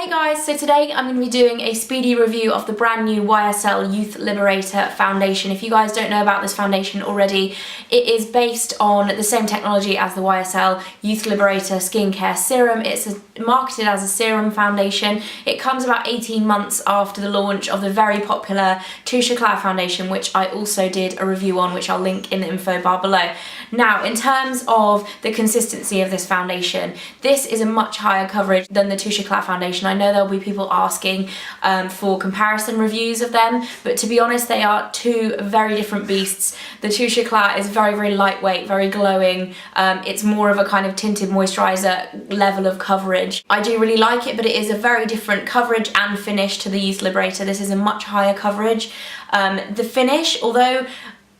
Hey guys, so today I'm going to be doing a speedy review of the brand new YSL Youth Liberator foundation. If you guys don't know about this foundation already, it is based on the same technology as the YSL Youth Liberator skincare serum. It's marketed as a serum foundation. It comes about 18 months after the launch of the very popular Touche Eclat foundation, which I also did a review on, which I'll link in the info bar below. Now, in terms of the consistency of this foundation, this is a much higher coverage than the Touche Eclat foundation. I know there'll be people asking for comparison reviews of them, but to be honest, they are two very different beasts. The Touche Eclat is very, very lightweight, very glowing. It's more of a kind of tinted moisturiser level of coverage. I do really like it, but it is a very different coverage and finish to the Youth Liberator. This is a much higher coverage. The finish, although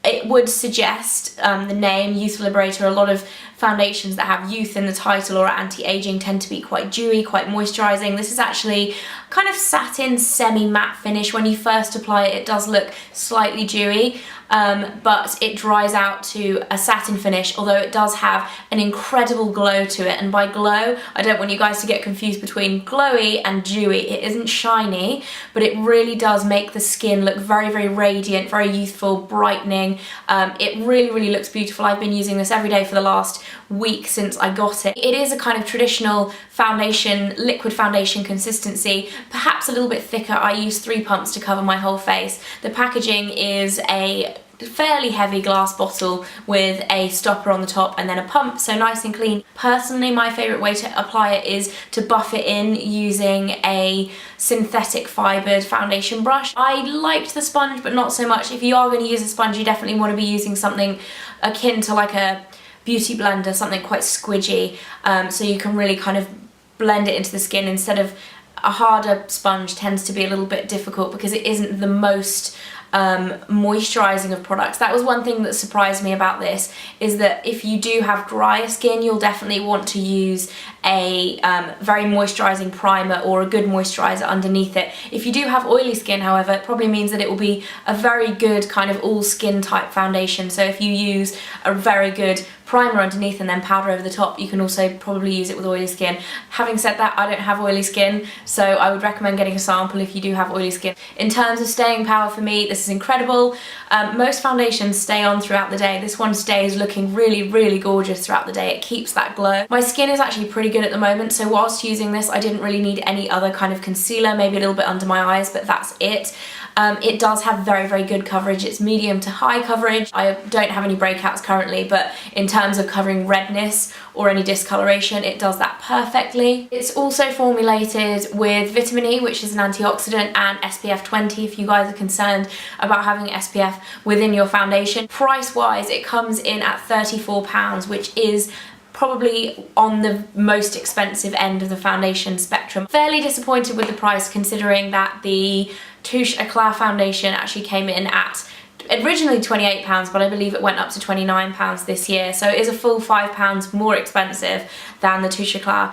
it would suggest the name Youth Liberator, a lot of foundations that have youth in the title or anti-aging tend to be quite dewy, quite moisturising. This is actually kind of satin semi-matte finish. When you first apply it, it does look slightly dewy, but it dries out to a satin finish, although it does have an incredible glow to it. And by glow, I don't want you guys to get confused between glowy and dewy. It isn't shiny, but it really does make the skin look very, very radiant, very youthful, brightening. It really, really looks beautiful. I've been using this every day for the last week since I got it. It is a kind of traditional foundation, liquid foundation consistency, perhaps a little bit thicker. I use 3 pumps to cover my whole face. The packaging is a fairly heavy glass bottle with a stopper on the top and then a pump, so nice and clean. Personally, my favourite way to apply it is to buff it in using a synthetic fibred foundation brush. I liked the sponge, but not so much. If you are going to use a sponge, you definitely want to be using something akin to like a beauty blender, something quite squidgy, so you can really kind of blend it into the skin. Instead of a harder sponge tends to be a little bit difficult because it isn't the most moisturising of products. That was one thing that surprised me about this, is that if you do have drier skin, you'll definitely want to use a very moisturising primer or a good moisturiser underneath it. If you do have oily skin, however, it probably means that it will be a very good kind of all skin type foundation. So if you use a very good primer underneath and then powder over the top, you can also probably use it with oily skin. Having said that, I don't have oily skin, so I would recommend getting a sample if you do have oily skin. In terms of staying power, for me, this is incredible. Most foundations stay on throughout the day. This one stays looking really, really gorgeous throughout the day. It keeps that glow. My skin is actually pretty good at the moment, so whilst using this, I didn't really need any other kind of concealer, maybe a little bit under my eyes, but that's it. It does have very, very good coverage. It's medium to high coverage. I don't have any breakouts currently, but in terms of covering redness or any discoloration, it does that perfectly. It's also formulated with vitamin E, which is an antioxidant, and SPF 20 if you guys are concerned about having SPF within your foundation. Price-wise, it comes in at £34, which is probably on the most expensive end of the foundation spectrum. Fairly disappointed with the price, considering that the Touche Eclat foundation actually came in at originally £28, but I believe it went up to £29 this year, so it is a full £5 more expensive than the Touche Eclat,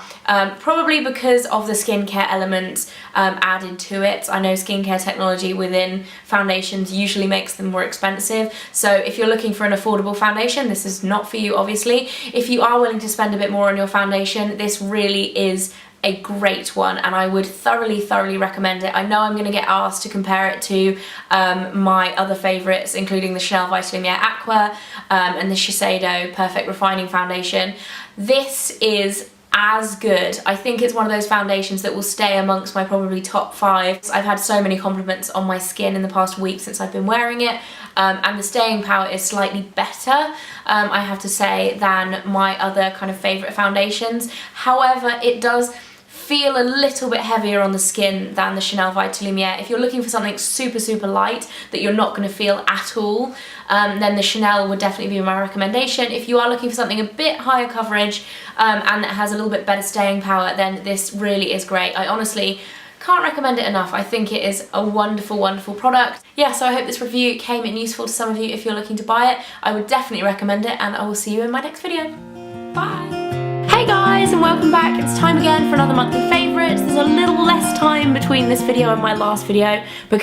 probably because of the skincare elements added to it. I know skincare technology within foundations usually makes them more expensive, so if you're looking for an affordable foundation, this is not for you, obviously. If you are willing to spend a bit more on your foundation, this really is a great one, and I would thoroughly, thoroughly recommend it. I know I'm going to get asked to compare it to my other favourites, including the Chanel Vitalumiere Aqua and the Shiseido Perfect Refining Foundation. This is as good. I think it's one of those foundations that will stay amongst my probably top 5. I've had so many compliments on my skin in the past week since I've been wearing it, and the staying power is slightly better, I have to say, than my other kind of favourite foundations. However, it does feel a little bit heavier on the skin than the Chanel Vitalumiere. If you're looking for something super, super light that you're not going to feel at all, then the Chanel would definitely be my recommendation. If you are looking for something a bit higher coverage and that has a little bit better staying power, then this really is great. I honestly can't recommend it enough. I think it is a wonderful, wonderful product. Yeah, so I hope this review came in useful to some of you if you're looking to buy it. I would definitely recommend it, and I will see you in my next video. Bye! Hey guys, and welcome back. It's time again for another monthly favourites. There's a little less time between this video and my last video because